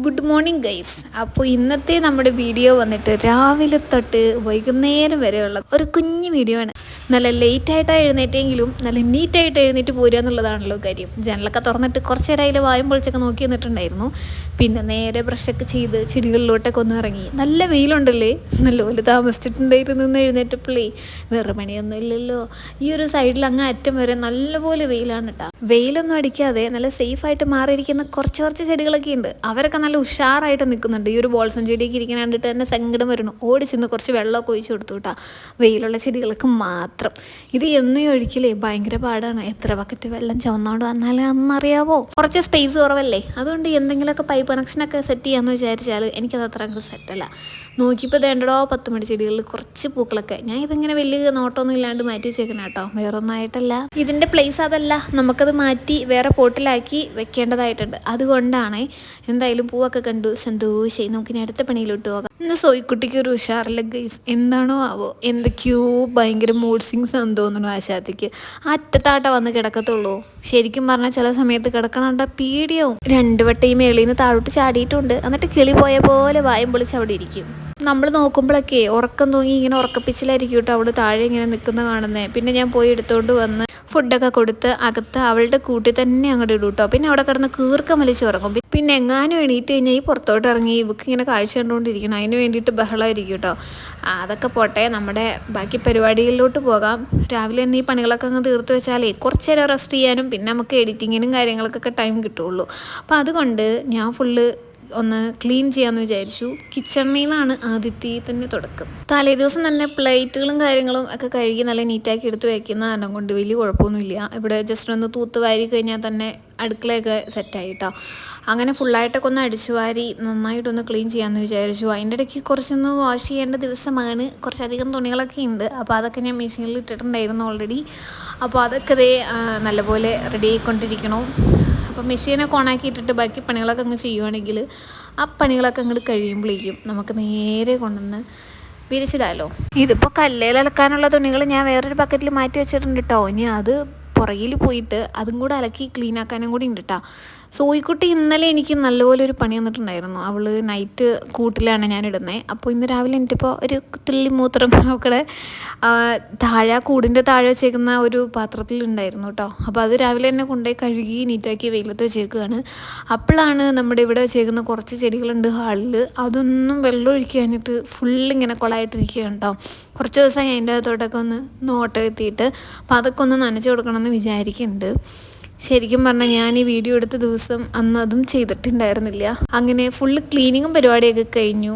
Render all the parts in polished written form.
Good morning guys. അപ്പോൾ ഇന്നത്തെ നമ്മുടെ വീഡിയോ വന്നിട്ട് രാവിലെ തൊട്ട് വൈകുന്നേരം വരെയുള്ള ഒരു കുഞ്ഞു വീഡിയോ ആണ്. നല്ല ലേറ്റായിട്ടാണ് എഴുന്നേറ്റെങ്കിലും നല്ല നീറ്റായിട്ട് എഴുന്നേറ്റ് പോരുക എന്നുള്ളതാണല്ലോ കാര്യം. ജനലൊക്കെ തുറന്നിട്ട് കുറച്ച് നേരം അതിൽ വായും പൊളിച്ചൊക്കെ നോക്കി നിന്നിട്ടുണ്ടായിരുന്നു. പിന്നെ നേരെ ബ്രഷൊക്കെ ചെയ്ത് ചെടികളിലോട്ടൊക്കെ ഒന്ന് ഇറങ്ങി. നല്ല വെയിലുണ്ടല്ലേ, നല്ലപോലെ താമസിച്ചിട്ടുണ്ടായിരുന്നു നിന്ന് എഴുന്നേറ്റപ്പോഴേ. വേറെ പണിയൊന്നും ഇല്ലല്ലോ. ഈ ഒരു സൈഡിൽ അങ്ങ് അറ്റം വരെ നല്ലപോലെ വെയിലാണ് കേട്ടോ. വെയിലൊന്നും അടിക്കാതെ നല്ല സേഫായിട്ട് മാറിയിരിക്കുന്ന കുറച്ച് ചെടികളൊക്കെ ഉണ്ട്. അവരൊക്കെ നല്ല ഉഷാറായിട്ട് നിൽക്കുന്നുണ്ട്. ഈ ഒരു ബോൾസം ചെടിയൊക്കെ ഇരിക്കാൻ കണ്ടിട്ട് തന്നെ സങ്കടം വരുന്നു. ഓടി ചെന്ന് കുറച്ച് വെള്ളമൊക്കെ ഒഴിച്ചു കൊടുത്തു കേട്ടോ, വെയിലുള്ള ചെടികൾക്ക് മാത്രം. ഇത് എന്നും ഒഴിക്കലേ ഭയങ്കര പാടാണ്. എത്ര ബക്കറ്റ് വെള്ളം ചുവന്നോണ്ട് വന്നാലും അന്നറിയാവോ. കുറച്ച് സ്പേസ് കുറവല്ലേ, അതുകൊണ്ട് എന്തെങ്കിലുമൊക്കെ പൈപ്പ് കണക്ഷനൊക്കെ സെറ്റ് ചെയ്യാമെന്ന് വിചാരിച്ചാൽ എനിക്കത് അത്ര അങ്ങ് സെറ്റല്ല. നോക്കിയപ്പോൾ വേണ്ടടോ 10 മണി ചെടികളിൽ കുറച്ച് പൂക്കളൊക്കെ. ഞാൻ ഇതിങ്ങനെ വലിയ നോട്ടമൊന്നും ഇല്ലാണ്ട് മാറ്റി വെച്ചേക്കണം കേട്ടോ, വേറൊന്നായിട്ടല്ല. ഇതിൻ്റെ പ്ലേസ് അതല്ല, നമുക്കത് മാറ്റി വേറെ പോട്ടിലാക്കി വെക്കേണ്ടതായിട്ടുണ്ട്. അതുകൊണ്ടാണ്. എന്തായാലും പൂവൊക്കെ കണ്ടു സന്തോഷമായി. നമുക്കിനി അടുത്ത പണിയിലോട്ട് പോകാം. ഇന്ന് സോയിക്കുട്ടിക്ക് ഒരു ഉഷാറില്ല ഗൈസ്, എന്താണോ ആവോ. എന്തൊക്കെയോ ഭയങ്കര മൂഡ് സിങ്സ് ആണെന്ന് തോന്നുന്നു ആശാത്തിക്ക്. അറ്റത്താട്ട വന്ന് കിടക്കത്തുള്ളൂ. ശരിക്കും പറഞ്ഞാൽ ചില സമയത്ത് കിടക്കണണ്ട പേടിയാവും. 2 വട്ടം ഈ മേളിൽ നിന്ന് താഴോട്ട് ചാടിയിട്ടുണ്ട്. എന്നിട്ട് കിളി പോയ പോലെ വായും പൊളിച്ച് അവിടെ ഇരിക്കും. നമ്മൾ നോക്കുമ്പോഴൊക്കെ ഉറക്കം തൂങ്ങി ഇങ്ങനെ ഉറക്കപ്പിച്ചിലായിരിക്കും കേട്ടോ അവിടെ താഴെ ഇങ്ങനെ നിൽക്കുന്ന കാണുന്നത്. പിന്നെ ഞാൻ പോയി എടുത്തുകൊണ്ട് വന്ന് ഫുഡൊക്കെ കൊടുത്ത് അകത്ത് അവളുടെ കൂട്ടി തന്നെ അങ്ങോട്ട് ഇടും കേട്ടോ. പിന്നെ അവിടെ കിടന്ന് കീർക്കം വലിച്ച് ഉറങ്ങും. പിന്നെ എങ്ങാനും എണീറ്റ് കഴിഞ്ഞാൽ ഈ പുറത്തോട്ട് ഇറങ്ങി ഇവക്ക് ഇങ്ങനെ കാഴ്ച കണ്ടുകൊണ്ടിരിക്കണം. അതിന് വേണ്ടിയിട്ട് ബഹളമായിരിക്കും കേട്ടോ. അതൊക്കെ പോട്ടെ, നമ്മുടെ ബാക്കി പരിപാടികളിലോട്ട് പോകാം. രാവിലെ തന്നെ ഈ പണികളൊക്കെ അങ്ങ് തീർത്ത് വെച്ചാലേ കുറച്ച് നേരം റെസ്റ്റ് ചെയ്യാനും പിന്നെ നമുക്ക് എഡിറ്റിങ്ങിനും കാര്യങ്ങൾക്കൊക്കെ ടൈം കിട്ടുള്ളൂ. അപ്പോൾ അതുകൊണ്ട് ഞാൻ ഫുള്ള് ഒന്ന് ക്ലീൻ ചെയ്യാമെന്ന് വിചാരിച്ചു. കിച്ചണിൽ നിന്നാണ് ആദ്യത്തെ തന്നെ തുടക്കം. തലേ ദിവസം തന്നെ പ്ലേറ്റുകളും കാര്യങ്ങളും ഒക്കെ കഴുകി നല്ല നീറ്റാക്കി എടുത്ത് വയ്ക്കുന്ന കാരണം കൊണ്ട് വലിയ കുഴപ്പമൊന്നുമില്ല. ഇവിടെ ജസ്റ്റ് ഒന്ന് തൂത്ത് വാരി കഴിഞ്ഞാൽ തന്നെ അടുക്കളയൊക്കെ സെറ്റായിട്ടോ. അങ്ങനെ ഫുള്ളായിട്ടൊക്കെ ഒന്ന് അടിച്ചു വാരി നന്നായിട്ടൊന്ന് ക്ലീൻ ചെയ്യാമെന്ന് വിചാരിച്ചു. അതിൻ്റെ ഇടയ്ക്ക് കുറച്ചൊന്ന് വാഷ് ചെയ്യേണ്ട ദിവസമാണ്. കുറച്ചധികം തുണികളൊക്കെ ഉണ്ട്. അപ്പോൾ അതൊക്കെ ഞാൻ മെഷീനിൽ ഇട്ടിട്ടുണ്ടായിരുന്നു ഓൾറെഡി. അപ്പോൾ അതൊക്കെ നല്ലപോലെ റെഡി ആയിക്കൊണ്ടിരിക്കണം. അപ്പോൾ മെഷീനൊക്കെ ഓണാക്കിയിട്ടിട്ട് ബാക്കി പണികളൊക്കെ അങ്ങ് ചെയ്യുവാണെങ്കിൽ ആ പണികളൊക്കെ അങ്ങോട്ട് കഴിയുമ്പോഴേക്കും നമുക്ക് നേരെ കൊണ്ടുവന്ന് വിരിച്ചിടാമല്ലോ. ഇതിപ്പോൾ കല്ലേൽ അലക്കാനുള്ള തുണികൾ ഞാൻ വേറൊരു ബക്കറ്റിൽ മാറ്റി വെച്ചിട്ടുണ്ട് കേട്ടോ. ഇനി അത് പുറകിൽ പോയിട്ട് അതും കൂടെ അലക്കി ക്ലീൻ ആക്കാനും കൂടി ഉണ്ട് കേട്ടോ. സോയിക്കുട്ടി ഇന്നലെ എനിക്ക് നല്ലപോലെ ഒരു പണി വന്നിട്ടുണ്ടായിരുന്നു. അവൾ നൈറ്റ് കൂട്ടിലാണ് ഞാൻ ഇടുന്നത്. അപ്പോൾ ഇന്ന് രാവിലെ എനിക്കിപ്പോൾ ഒരു തുള്ളി മൂത്രം അവക്കടെ കൂടിൻ്റെ താഴെ വെച്ചേക്കുന്ന ഒരു പാത്രത്തിലുണ്ടായിരുന്നു കേട്ടോ. അപ്പോൾ അത് രാവിലെ തന്നെ കൊണ്ടുപോയി കഴുകി നീറ്റാക്കി വെയിലത്ത് വെച്ചേക്കുകയാണ്. അപ്പോഴാണ് നമ്മുടെ ഇവിടെ വെച്ചേക്കുന്ന കുറച്ച് ചെടികളുണ്ട് ഹാളിൽ, അതൊന്നും വെള്ളം ഒഴിക്കാനിട്ട് ഫുള്ളിങ്ങനെ കുളമായിട്ടിരിക്കുകയാണ് കേട്ടോ. കുറച്ച് ദിവസമായി അതിൻ്റെ അകത്തോട്ടൊക്കെ ഒന്ന് നോട്ടം എത്തിയിട്ട്. അപ്പോൾ അതൊക്കെ ഒന്ന് നനച്ച് കൊടുക്കണമെന്ന് വിചാരിക്കുന്നുണ്ട്. ശരിക്കും പറഞ്ഞാൽ ഞാൻ ഈ വീഡിയോ എടുത്ത ദിവസം അന്ന് അതും ചെയ്തിട്ടുണ്ടായിരുന്നില്ല. അങ്ങനെ ഫുള്ള് ക്ലീനിങ്ങും പരിപാടിയൊക്കെ കഴിഞ്ഞു.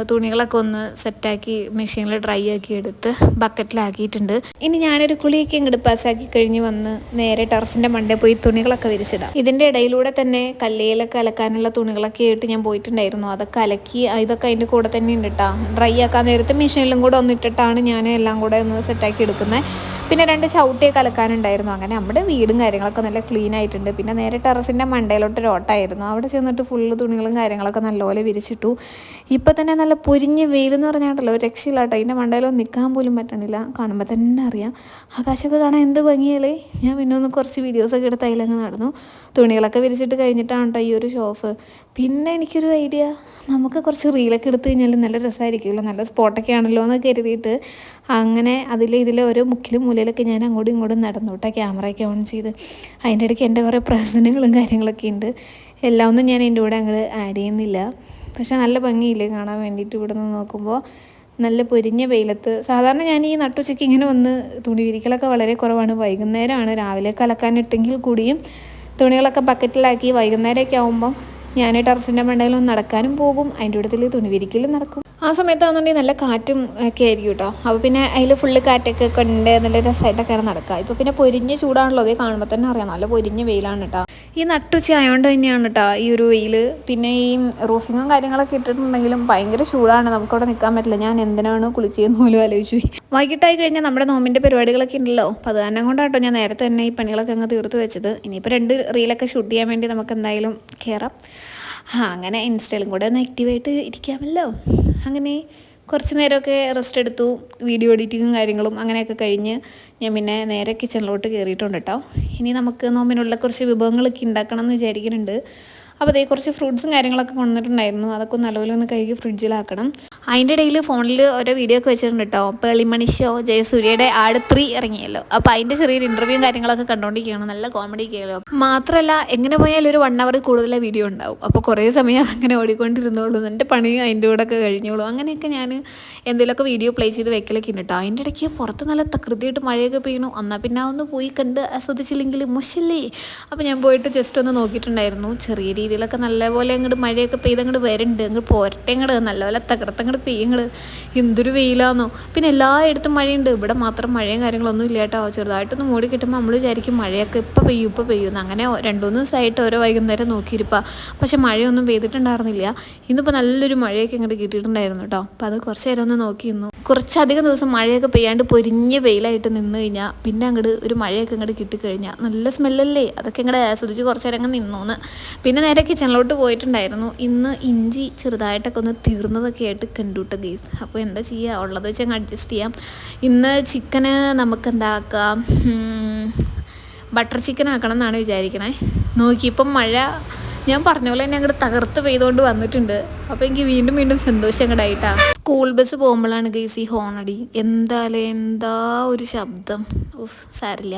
തുണികളൊക്കെ ഒന്ന് സെറ്റാക്കി മെഷീനിൽ ഡ്രൈ ആക്കി എടുത്ത് ബക്കറ്റിലാക്കിയിട്ടുണ്ട്. ഇനി ഞാനൊരു കുളിയൊക്കെ ഇങ്ങോട്ട് പാസ്സാക്കി കഴിഞ്ഞ് വന്ന് നേരെ ടെറസിൻ്റെ മണ്ടേ പോയി തുണികളൊക്കെ വിരിച്ചിടാം. ഇതിൻ്റെ ഇടയിലൂടെ തന്നെ കല്ലേലൊക്കെ അലക്കാനുള്ള തുണികളൊക്കെ ആയിട്ട് ഞാൻ പോയിട്ടുണ്ടായിരുന്നു. അതൊക്കെ അലക്കി ഇതൊക്കെ അതിൻ്റെ കൂടെ തന്നെ ഉണ്ട് കേട്ടോ. ഡ്രൈ ആക്കാൻ നേരത്തെ മെഷീനിലും കൂടെ ഒന്നിട്ടിട്ടാണ് ഞാൻ എല്ലാം കൂടെ ഒന്ന് സെറ്റാക്കി എടുക്കുന്നത്. പിന്നെ 2 ചവിട്ടിയൊക്കെ അലക്കാനുണ്ടായിരുന്നു. അങ്ങനെ നമ്മുടെ വീടും കാര്യങ്ങളൊക്കെ നല്ല ക്ലീൻ ആയിട്ടുണ്ട്. പിന്നെ നേരെ ടെറസിൻ്റെ മണ്ടയിലോട്ട് ഓട്ടമായിരുന്നു. അവിടെ ചെന്നിട്ട് ഫുള്ള് തുണികളും കാര്യങ്ങളൊക്കെ നല്ലപോലെ വിരിച്ചിട്ടു. ഇപ്പം തന്നെ നല്ല പൊരിഞ്ഞ വെയിലെന്ന് പറഞ്ഞാട്ടല്ലോ ഒരു രക്ഷയില്ല കേട്ടോ. അതിൻ്റെ മണ്ടയിലൊന്നും നിൽക്കാൻ പോലും പറ്റണില്ല. കാണുമ്പോൾ തന്നെ അറിയാം. ആകാശമൊക്കെ കാണാൻ എന്ത് ഭംഗിയല്ലേ. ഞാൻ പിന്നെ ഒന്ന് കുറച്ച് വീഡിയോസൊക്കെ എടുത്ത് അതിലങ്ങ് നടന്നു. തുണികളൊക്കെ വിരിച്ചിട്ട് കഴിഞ്ഞിട്ടാണ് കേട്ടോ ഈ ഒരു ഷോഫ്. പിന്നെ എനിക്കൊരു ഐഡിയ, നമുക്ക് കുറച്ച് റീലൊക്കെ എടുത്ത് കഴിഞ്ഞാൽ നല്ല രസമായിരിക്കുമല്ലോ, നല്ല സ്പോട്ടൊക്കെ ആണല്ലോ എന്ന് കരുതിയിട്ട് അങ്ങനെ ഇതിലെ ഓരോ മുക്കിലും മൂലയിലൊക്കെ ഞാൻ അങ്ങോട്ടും ഇങ്ങോട്ടും നടന്നു കേട്ടോ, ക്യാമറയൊക്കെ ഓൺ ചെയ്ത്. അതിൻ്റെ ഇടയ്ക്ക് എൻ്റെ കുറേ പ്രശ്നങ്ങളും കാര്യങ്ങളൊക്കെ ഉണ്ട്. എല്ലാം ഒന്നും ഞാൻ എൻ്റെ കൂടെ അങ്ങോട്ട് ആഡ് ചെയ്യുന്നില്ല. പക്ഷേ നല്ല ഭംഗിയില്ലേ കാണാൻ വേണ്ടിയിട്ട്. ഇവിടെ നിന്ന് നോക്കുമ്പോൾ നല്ല പൊരിഞ്ഞ വെയിലത്ത്. സാധാരണ ഞാൻ ഈ നട്ടുച്ചയ്ക്ക് ഇങ്ങനെ വന്ന് തുണി വിരിക്കലൊക്കെ വളരെ കുറവാണ്. വൈകുന്നേരമാണ്. രാവിലെ കലക്കാനിട്ടെങ്കിൽ കൂടിയും തുണികളൊക്കെ ബക്കറ്റിലാക്കി വൈകുന്നേരമൊക്കെ ആകുമ്പം ഞാൻ ടെറസിൻ്റെ മണ്ടയിലൊന്ന് നടക്കാനും പോകും. അതിൻ്റെ കൂട്ടത്തിൽ തുണി വിരിക്കലും നടക്കും. ആ സമയത്താണെന്നുണ്ടെങ്കിൽ നല്ല കാറ്റും ഒക്കെ ആയിരിക്കും കേട്ടോ. അപ്പോൾ പിന്നെ അതിൽ ഫുള്ള് കാറ്റൊക്കെ കൊണ്ട് നല്ല രസമായിട്ടൊക്കെയാണ് നടക്കുക. ഇപ്പോൾ പിന്നെ പൊരിഞ്ഞ ചൂടാണല്ലോ, അതേ കാണുമ്പോൾ തന്നെ അറിയാം നല്ല പൊരിഞ്ഞ വെയിലാണ് കേട്ടോ. ഈ നട്ടുച്ച ആയതുകൊണ്ട് തന്നെയാണ് കേട്ടോ ഈ ഒരു വെയിൽ. പിന്നെ ഈ റൂഫിങ്ങും കാര്യങ്ങളൊക്കെ ഇട്ടിട്ടുണ്ടെങ്കിലും ഭയങ്കര ചൂടാണ്, നമുക്കവിടെ നിൽക്കാൻ പറ്റില്ല. ഞാൻ എന്തിനാണ് കുളിച്ചതെന്ന് പോലും ആലോചിച്ചു. വൈകിട്ടായി കഴിഞ്ഞാൽ നമ്മുടെ നോമ്പിൻ്റെ പരിപാടികളൊക്കെ ഉണ്ടല്ലോ. അപ്പോൾ അത് കാരണം കൊണ്ടാട്ടോ ഞാൻ നേരത്തെ തന്നെ ഈ പണികളൊക്കെ അങ്ങ് തീർത്ത് വെച്ചത്. ഇനിയിപ്പോൾ 2 റീലൊക്കെ ഷൂട്ട് ചെയ്യാൻ വേണ്ടി നമുക്ക് എന്തായാലും കയറാം. അങ്ങനെ ഇൻസ്റ്റയിലും കൂടെ ഒന്ന് ആക്റ്റീവായിട്ട് ഇരിക്കാമല്ലോ. അങ്ങനെ കുറച്ച് നേരമൊക്കെ റെസ്റ്റ് എടുത്തു. വീഡിയോ എഡിറ്റിങ്ങും കാര്യങ്ങളും അങ്ങനെയൊക്കെ കഴിഞ്ഞ് ഞാൻ പിന്നെ നേരെ കിച്ചണിലോട്ട് കയറിയിട്ടുണ്ട് കേട്ടോ. ഇനി നമുക്ക് നോമ്പിനുള്ള കുറച്ച് വിഭവങ്ങളൊക്കെ ഉണ്ടാക്കണം എന്ന് വിചാരിക്കുന്നുണ്ട്. അപ്പോൾ അതേ കുറച്ച് ഫ്രൂട്ട്സും കാര്യങ്ങളൊക്കെ കൊണ്ടുവന്നിട്ടുണ്ടായിരുന്നു. അതൊക്കെ നല്ലപോലെ ഒന്ന് കഴുകി ഫ്രിഡ്ജിലാക്കണം. അതിൻ്റെ ഇടയിൽ ഫോണിൽ ഓരോ വീഡിയോ ഒക്കെ വെച്ചിട്ടുണ്ട് കേട്ടോ. പേളിമണി ഷോ ജയസൂര്യയുടെ ആട് 3 ഇറങ്ങിയല്ലോ. അപ്പോൾ അതിൻ്റെ ചെറിയൊരു ഇൻ്റർവ്യൂവും കാര്യങ്ങളൊക്കെ കണ്ടുകൊണ്ടിരിക്കുകയാണ്. നല്ല കോമഡി ഒക്കെയല്ലോ. മാത്രമല്ല എങ്ങനെ പോയാലും ഒരു 1 hour കൂടുതൽ വീഡിയോ ഉണ്ടാവും. അപ്പോൾ കുറേ സമയം അതങ്ങനെ ഓടിക്കൊണ്ടിരുന്നോളൂ. എൻ്റെ പണി അതിൻ്റെ കൂടെ ഒക്കെ കഴിഞ്ഞോളൂ. അങ്ങനെയൊക്കെ ഞാൻ എന്തെങ്കിലുമൊക്കെ വീഡിയോ പ്ലേ ചെയ്ത് വെക്കലൊക്കെ ഉണ്ട് കേട്ടോ. അതിൻ്റെ ഇടയ്ക്ക് പുറത്ത് നല്ല തകൃതിയായിട്ട് മഴയൊക്കെ പെയ്യണു. എന്നാൽ പിന്നെ ഒന്ന് പോയി കണ്ട് ആസ്വദിച്ചില്ലെങ്കിൽ മോശമല്ലേ. അപ്പോൾ ഞാൻ പോയിട്ട് ജസ്റ്റ് ഒന്ന് നോക്കിയിട്ടുണ്ടായിരുന്നു. ചെറിയ രീതിയിലൊക്കെ നല്ലപോലെ അങ്ങോട്ട് മഴയൊക്കെ പെയ്ത് അങ്ങോട്ട് വരുന്നുണ്ട്. അങ്ങോട്ട് പോരട്ടെ അങ്ങോട്ട് നല്ലപോലെ തകർത്തങ്ങോട്ട് പെയ്യങ്ങോട്ട്. എന്തൊരു വെയിലാന്നോ. പിന്നെ എല്ലായിടത്തും മഴയുണ്ട്. ഇവിടെ മാത്രം മഴയും കാര്യങ്ങളൊന്നും ഇല്ല കേട്ടോ. ചെറുതായിട്ടൊന്ന് മൂടി കിട്ടുമ്പോൾ നമ്മൾ വിചാരിക്കും മഴയൊക്കെ ഇപ്പോൾ പെയ്യുമെന്ന്. അങ്ങനെ 2-3 ദിവസമായിട്ട് ഓരോ വൈകുന്നേരം നോക്കിയിരിപ്പാ. പക്ഷെ മഴയൊന്നും പെയ്തിട്ടുണ്ടായിരുന്നില്ല. ഇന്നിപ്പോൾ നല്ലൊരു മഴയൊക്കെ ഇങ്ങോട്ട് കിട്ടിയിട്ടുണ്ടായിരുന്നു കേട്ടോ. അപ്പോൾ അത് കുറച്ച് നേരം ഒന്ന് നോക്കി നിന്നു. കുറച്ചധികം ദിവസം മഴയൊക്കെ പെയ്യാണ്ട് പൊരിഞ്ഞ വെയിലായിട്ട് നിന്ന് കഴിഞ്ഞാൽ പിന്നെ അങ്ങോട്ട് ഒരു മഴയൊക്കെ ഇങ്ങോട്ട് കിട്ടിക്കഴിഞ്ഞാൽ നല്ല സ്മെല്ലല്ലേ. അതൊക്കെ ഇങ്ങോട്ട് ആസ്വദിച്ച് കുറച്ച് നേരം അങ്ങ് നിന്നോന്ന്. പിന്നെ നേരെ കിച്ചണിലോട്ട് പോയിട്ടുണ്ടായിരുന്നു. ഇന്ന് ഇഞ്ചി ചെറുതായിട്ടൊക്കെ ഒന്ന് തീർന്നതൊക്കെ ആയിട്ട് കണ്ടുവിട്ട ഗെയ്സ്. അപ്പോൾ എന്താ ചെയ്യുക, ഉള്ളത് വെച്ച് അങ്ങ് അഡ്ജസ്റ്റ് ചെയ്യാം. ഇന്ന് ചിക്കന് നമുക്ക് എന്താക്കാം, ബട്ടർ ചിക്കൻ ആക്കണം എന്നാണ് വിചാരിക്കണേ. നോക്കിയപ്പം മഴ ഞാൻ പറഞ്ഞ പോലെ തന്നെ അങ്ങോട്ട് തകർത്ത് പെയ്തുകൊണ്ട് വന്നിട്ടുണ്ട്. അപ്പോൾ എനിക്ക് വീണ്ടും സന്തോഷം അങ്ങോട്ടായിട്ടാണ്. സ്കൂൾ ബസ് പോകുമ്പോഴാണ് ഗെയ്സ് ഈ ഹോണടി. എന്താ ഒരു ശബ്ദം. സാരില്ല.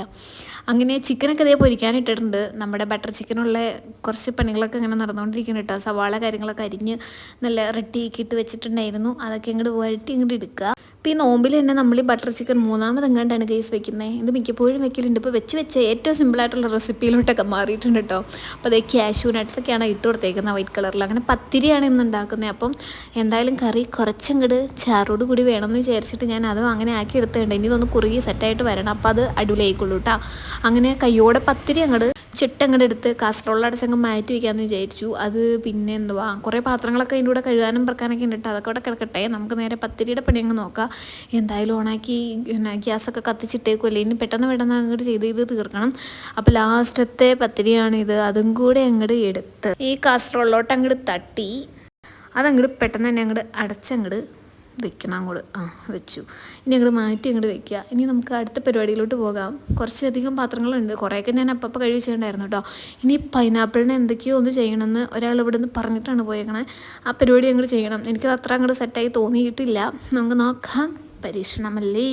അങ്ങനെ ചിക്കനൊക്കെ ഇതേ പൊരിക്കാനിട്ടിട്ടുണ്ട്. നമ്മുടെ ബട്ടർ ചിക്കനുള്ള കുറച്ച് പണികളൊക്കെ ഇങ്ങനെ നടന്നുകൊണ്ടിരിക്കുന്നുണ്ട് കേട്ടോ. സവാള കാര്യങ്ങളൊക്കെ അരിഞ്ഞ് നല്ല റെഡിയാക്കിയിട്ട് വെച്ചിട്ടുണ്ടായിരുന്നു. അതൊക്കെ ഇങ്ങോട്ട് വഴറ്റി ഇങ്ങോട്ട് എടുക്കുക. ഇപ്പോൾ ഈ നോമ്പിൽ തന്നെ നമ്മൾ ഈ ബട്ടർ ചിക്കൻ 3ാമത് എങ്ങാണ്ടാണ് ഗെയ്സ് വെക്കുന്നത്. ഇത് മിക്കപ്പോഴും വെക്കലുണ്ട്. ഇപ്പോൾ വെച്ച് ഏറ്റവും സിമ്പിളായിട്ടുള്ള റെസിപ്പിയിലോട്ടൊക്കെ മാറിയിട്ടുണ്ട് കേട്ടോ. അപ്പോൾ അതേ ക്യാഷ്യൂ നട്ട്സൊക്കെയാണ് ഇട്ട് കൊടുത്തേക്കുന്നത് വൈറ്റ് കളറിൽ. അങ്ങനെ പത്തിരിയാണ് ഇന്ന് ഉണ്ടാക്കുന്നത്. അപ്പം എന്തായാലും കറി കുറച്ചങ്ങോട്ട് ചാറോട് കൂടി വേണമെന്ന് വിചാരിച്ചിട്ട് ഞാൻ അതും അങ്ങനെ ആക്കി എടുത്തിട്ടുണ്ട്. ഇനി ഇതൊന്ന് കുറുകി സെറ്റായിട്ട് വരണം. അപ്പോൾ അത് അടിപൊളിയായിക്കൊള്ളൂ കേട്ടോ. അങ്ങനെ കയ്യോടെ പത്തിരി അങ്ങോട്ട് ചിട്ടങ്ങോട്ട് എടുത്ത് കാസറോളടച്ചങ്ങ് മാറ്റി വയ്ക്കാമെന്ന് വിചാരിച്ചു. അത് പിന്നെ എന്തുവാ കുറേ പാത്രങ്ങളൊക്കെ അതിൻ്റെ കൂടെ കഴുകാനും പറക്കാനൊക്കെ ഉണ്ട് കേട്ടോ. അതൊക്കെ അവിടെ കിടക്കട്ടെ. നമുക്ക് നേരെ പത്തിരിയുടെ പണി അങ്ങ് നോക്കാം. എന്തായാലും ഓണാക്കി ഗ്യാസൊക്കെ കത്തിച്ചിട്ടേക്കുമല്ലേ. ഇനി പെട്ടെന്ന് അങ്ങോട്ട് ചെയ്ത് തീർക്കണം. അപ്പോൾ ലാസ്റ്റത്തെ പത്തിരിയാണിത്. അതും കൂടെ അങ്ങോട്ട് എടുത്ത് ഈ കാസറോളിലോട്ട് അങ്ങോട്ട് തട്ടി അതങ്ങോട്ട് പെട്ടെന്ന് തന്നെ അങ്ങോട്ട് അടച്ചങ്ങോട്ട് വെക്കണം. അങ്ങോട്ട് വെച്ചു. ഇനി അങ്ങോട്ട് മാറ്റി അങ്ങോട്ട് വെക്കുക. ഇനി നമുക്ക് അടുത്ത പരിപാടിയിലോട്ട് പോകാം. കുറച്ചധികം പാത്രങ്ങളുണ്ട്. കുറേയൊക്കെ ഞാൻ അപ്പം കഴുകി വെച്ചിട്ടുണ്ടായിരുന്നു കേട്ടോ. ഇനി പൈനാപ്പിളിന് എന്തൊക്കെയോ ഒന്ന് ചെയ്യണമെന്ന് ഒരാൾ ഇവിടെ നിന്ന് പറഞ്ഞിട്ടാണ് പോയേക്കണേ. ആ പരിപാടി അങ്ങോട്ട് ചെയ്യണം. എനിക്കത് അത്ര അങ്ങോട്ട് സെറ്റായി തോന്നിയിട്ടില്ല. നമുക്ക് നോക്കാം. പരീക്ഷണമല്ലേ.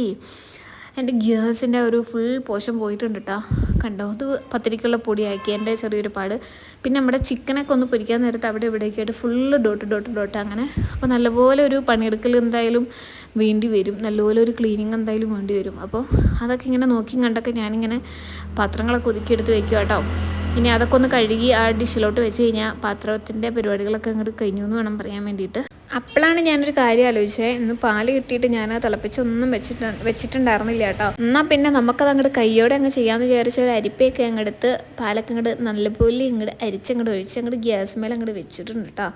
എൻ്റെ ഗ്യാസിൻ്റെ ഒരു ഫുൾ പോഷൻ പോയിട്ടുണ്ട് കേട്ടോ. കണ്ടോ, ഇത് പത്തിരിക്കുള്ള പൊടിയാക്കി എൻ്റെ ചെറിയൊരു പാട്. പിന്നെ നമ്മുടെ ചിക്കനൊക്കെ ഒന്ന് പൊരിക്കാൻ നേരത്ത് അവിടെ ഇവിടേക്കായിട്ട് ഫുള്ള് ഡോട്ട് അങ്ങനെ. അപ്പോൾ നല്ലപോലെ ഒരു പണിയെടുക്കൽ എന്തായാലും വേണ്ടി വരും. നല്ലപോലെ ഒരു ക്ലീനിങ് എന്തായാലും വേണ്ടി വരും. അപ്പോൾ അതൊക്കെ ഇങ്ങനെ നോക്കി കണ്ടൊക്കെ ഞാനിങ്ങനെ പാത്രങ്ങളൊക്കെ ഒതുക്കിയെടുത്ത് വെക്കുക കേട്ടോ. ഇനി അതൊക്കെ ഒന്ന് കഴുകി ആ ഡിഷിലോട്ട് വെച്ച് കഴിഞ്ഞാൽ പാത്രത്തിൻ്റെ പരിപാടികളൊക്കെ അങ്ങോട്ട് കഴിഞ്ഞു എന്ന് വേണം പറയാൻ വേണ്ടിയിട്ട്. അപ്പോഴാണ് ഞാനൊരു കാര്യം ആലോചിച്ചത്. ഇന്ന് പാല് കിട്ടിയിട്ട് ഞാൻ തിളപ്പിച്ചൊന്നും വെച്ചിട്ടുണ്ടായിരുന്നില്ല കേട്ടോ. എന്നാൽ പിന്നെ നമുക്കത് അങ്ങോട്ട് കയ്യോടെ അങ്ങ് ചെയ്യാമെന്ന് വിചാരിച്ച ഒരു അരിപ്പയൊക്കെ അങ്ങോട്ട് പാലൊക്കെ അങ്ങോട്ട് നല്ലപോലെ ഇങ്ങോട്ട് അരിച്ചങ്ങോട്ട് ഒഴിച്ചങ്ങോട്ട് ഗ്യാസ് മേലെ അങ്ങോട്ട് വെച്ചിട്ടുണ്ട് കേട്ടോ.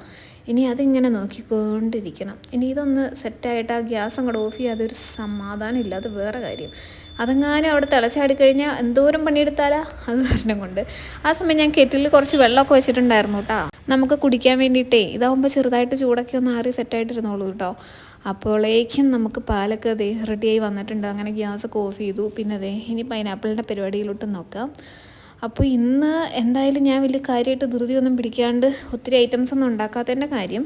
ഇനി അതിങ്ങനെ നോക്കിക്കൊണ്ടിരിക്കണം. ഇനി ഇതൊന്ന് സെറ്റായിട്ട് ആ ഗ്യാസ് അങ്ങോട്ട് ഓഫ് ചെയ്യാതെ ഒരു സമാധാനം ഇല്ല. അത് വേറെ കാര്യം. അതെങ്ങാനും അവിടെ തിളച്ചാടിക്കഴിഞ്ഞാൽ എന്തോരം പണിയെടുത്താലാ അത് കാരണം കൊണ്ട്. ആ സമയം ഞാൻ കെറ്റിലിൽ കുറച്ച് വെള്ളമൊക്കെ വെച്ചിട്ടുണ്ടായിരുന്നു കേട്ടോ, നമുക്ക് കുടിക്കാൻ വേണ്ടിയിട്ടേ. ഇതാകുമ്പോൾ ചെറുതായിട്ട് ചൂടൊക്കെ ഒന്ന് ആറി സെറ്റായിട്ടിരുന്നോളൂ കേട്ടോ. അപ്പോഴേക്കും നമുക്ക് പാലൊക്കെ റെഡിയായി വന്നിട്ടുണ്ട്. അങ്ങനെ ഗ്യാസൊക്കെ ഓഫ് ചെയ്തു. പിന്നെ ഇനി പൈനാപ്പിളിൻ്റെ പരിപാടിയിലോട്ട് നോക്കാം. അപ്പോൾ ഇന്ന് എന്തായാലും ഞാൻ വലിയ കാര്യമായിട്ട് ധൃതിയൊന്നും പിടിക്കാണ്ട് ഒത്തിരി ഐറ്റംസ് ഒന്നും ഉണ്ടാക്കാത്തതിൻ്റെ കാര്യം,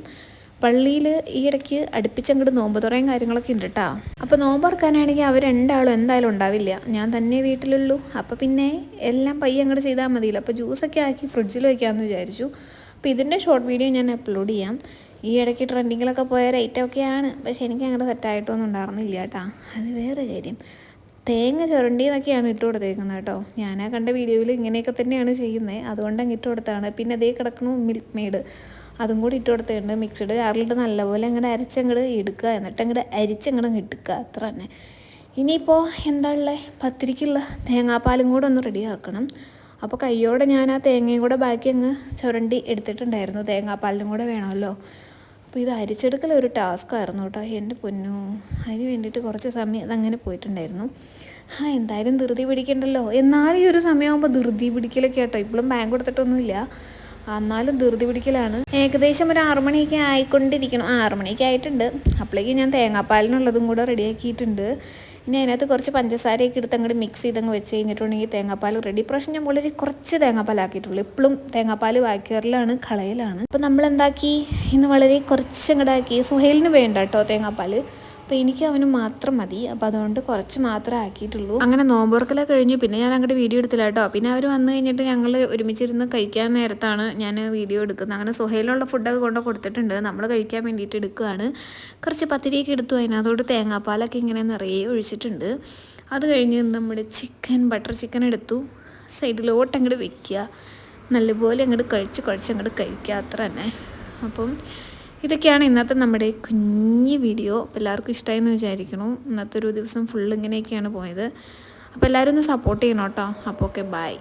പള്ളിയിൽ ഈ ഇടയ്ക്ക് അടുപ്പിച്ചങ്ങോട്ട് നോമ്പ് തുറയും കാര്യങ്ങളൊക്കെ ഉണ്ട് കേട്ടോ. അപ്പോൾ നോമ്പ് തുറക്കാനാണെങ്കിൽ അവർ രണ്ടാളും എന്തായാലും ഉണ്ടാവില്ല. ഞാൻ തന്നെ വീട്ടിലുള്ളൂ. അപ്പോൾ പിന്നെ എല്ലാം പയ്യെ അങ്ങോട്ട് ചെയ്താൽ മതിയല്ലോ. അപ്പോൾ ജ്യൂസൊക്കെ ആക്കി ഫ്രിഡ്ജിൽ വയ്ക്കാമെന്ന് വിചാരിച്ചു. അപ്പോൾ ഇതിൻ്റെ ഷോർട്ട് വീഡിയോ ഞാൻ അപ്ലോഡ് ചെയ്യാം. ഈ ഇടയ്ക്ക് ട്രെൻഡിങ്ങിലൊക്കെ പോയ റേറ്റൊക്കെയാണ്. പക്ഷേ എനിക്ക് അങ്ങോട്ട് സെറ്റായിട്ടൊന്നും ഉണ്ടായിരുന്നില്ല കേട്ടോ. അത് വേറെ കാര്യം. തേങ്ങ ചുരണ്ടിയെന്നൊക്കെയാണ് ഇട്ട് കൊടുത്തേക്കുന്നത് കേട്ടോ. ഞാനാ കണ്ട വീഡിയോയിൽ ഇങ്ങനെയൊക്കെ തന്നെയാണ് ചെയ്യുന്നത്. അതുകൊണ്ട് അങ്ങ് ഇട്ട് കൊടുത്താണ്. പിന്നെ അതേ കിടക്കണു മിൽക്ക് മെയ്ഡ്, അതും കൂടി ഇട്ട് കൊടുത്തിട്ടുണ്ട്. മിക്സഡ് ജാറിലിട്ട് നല്ലപോലെ അങ്ങോട്ട് അരച്ചങ്ങോട്ട് എടുക്കുക. എന്നിട്ട് അങ്ങോട്ട് അരിച്ചങ്ങോട്ട് എടുക്കുക. അത്ര തന്നെ. ഇനിയിപ്പോൾ എന്താ ഉള്ളത്, പത്തിരിക്കുള്ള തേങ്ങാപ്പാലും കൂടെ ഒന്ന് റെഡിയാക്കണം. അപ്പോൾ കയ്യോടെ ഞാൻ ആ തേങ്ങയും കൂടെ ബാക്കി അങ്ങ് ചുരണ്ടി എടുത്തിട്ടുണ്ടായിരുന്നു. തേങ്ങാപ്പാലിനും കൂടെ വേണമല്ലോ. അപ്പോൾ ഇത് അരിച്ചെടുക്കൽ ഒരു ടാസ്ക് ആയിരുന്നു കേട്ടോ. എൻ്റെ പൊന്നു, അതിന് വേണ്ടിയിട്ട് കുറച്ച് സമയം അതങ്ങനെ പോയിട്ടുണ്ടായിരുന്നു. എന്തായാലും ധൃതി പിടിക്കണ്ടല്ലോ. എന്നാലും ഈ ഒരു സമയമാകുമ്പോൾ ധൃതി പിടിക്കലൊക്കെ കേട്ടോ. ഇപ്പോഴും ബാങ്ക് കൊടുത്തിട്ടൊന്നുമില്ല, എന്നാലും ധൃതി പിടിക്കലാണ്. ഏകദേശം ഒരു 6 മണിയൊക്കെ ആയിക്കൊണ്ടിരിക്കണം. 6 മണിയൊക്കെ ആയിട്ടുണ്ട്. അപ്പോഴേക്കും ഞാൻ തേങ്ങാപ്പാലിനുള്ളതും കൂടെ റെഡിയാക്കിയിട്ടുണ്ട്. ഇനി അതിനകത്ത് കുറച്ച് പഞ്ചസാരയൊക്കെ എടുത്ത് അങ്ങോട്ട് മിക്സ് ചെയ്തങ്ങ് വെച്ച് കഴിഞ്ഞിട്ടുണ്ടെങ്കിൽ തേങ്ങാപ്പാൽ റെഡി. പ്രാവശ്യം ഞാൻ വളരെ കുറച്ച് തേങ്ങാപ്പാലാക്കിയിട്ടുള്ളൂ. എപ്പോഴും തേങ്ങാപ്പാൽ വാക്കിയറിലാണ് കളയലാണ്. അപ്പോൾ നമ്മൾ എന്താക്കി, ഇന്ന് വളരെ കുറച്ച് അങ്ങോട്ടാക്കി. സുഹേലിന് വേണ്ട കേട്ടോ തേങ്ങാപ്പാൽ, അപ്പോൾ എനിക്ക് അവന് മാത്രം മതി. അപ്പോൾ അതുകൊണ്ട് കുറച്ച് മാത്രമേ ആക്കിയിട്ടുള്ളൂ. അങ്ങനെ നോമ്പുറക്കലൊക്കെ കഴിഞ്ഞു. പിന്നെ ഞാൻ അങ്ങോട്ട് വീഡിയോ എടുത്തില്ല കേട്ടോ. പിന്നെ അവർ വന്നു കഴിഞ്ഞിട്ട് ഞങ്ങൾ ഒരുമിച്ചിരുന്ന് കഴിക്കാൻ നേരത്താണ് ഞാൻ വീഡിയോ എടുക്കുന്നത്. അങ്ങനെ സുഹേലുള്ള ഫുഡൊക്കെ കൊണ്ട് കൊടുത്തിട്ടുണ്ട്, നമ്മൾ കഴിക്കാൻ വേണ്ടിയിട്ട് എടുക്കുകയാണ്. കുറച്ച് പത്തിരിയൊക്കെ എടുത്തു, അതിനകത്തോട് തേങ്ങാപ്പാലൊക്കെ ഇങ്ങനെ നിറയെ ഒഴിച്ചിട്ടുണ്ട്. അത് കഴിഞ്ഞ് നമ്മുടെ ബട്ടർ ചിക്കൻ എടുത്തു, സൈഡിലോട്ട് അങ്ങോട്ട് വെക്കുക, നല്ലപോലെ അങ്ങോട്ട് കുഴച്ച് അങ്ങോട്ട് കഴിക്കുക, അത്ര തന്നെ. അപ്പം ഇതൊക്കെയാണ് ഇന്നത്തെ നമ്മുടെ കുഞ്ഞ് വീഡിയോ. അപ്പോൾ എല്ലാവർക്കും ഇഷ്ടമായെന്ന് വിചാരിക്കണം. ഇന്നത്തെ ഒരു ദിവസം ഫുൾ ഇങ്ങനെയൊക്കെയാണ് പോയത്. അപ്പോൾ എല്ലാവരും ഒന്ന് സപ്പോർട്ട് ചെയ്യണം കേട്ടോ. അപ്പോൾ ഓക്കെ, ബൈ.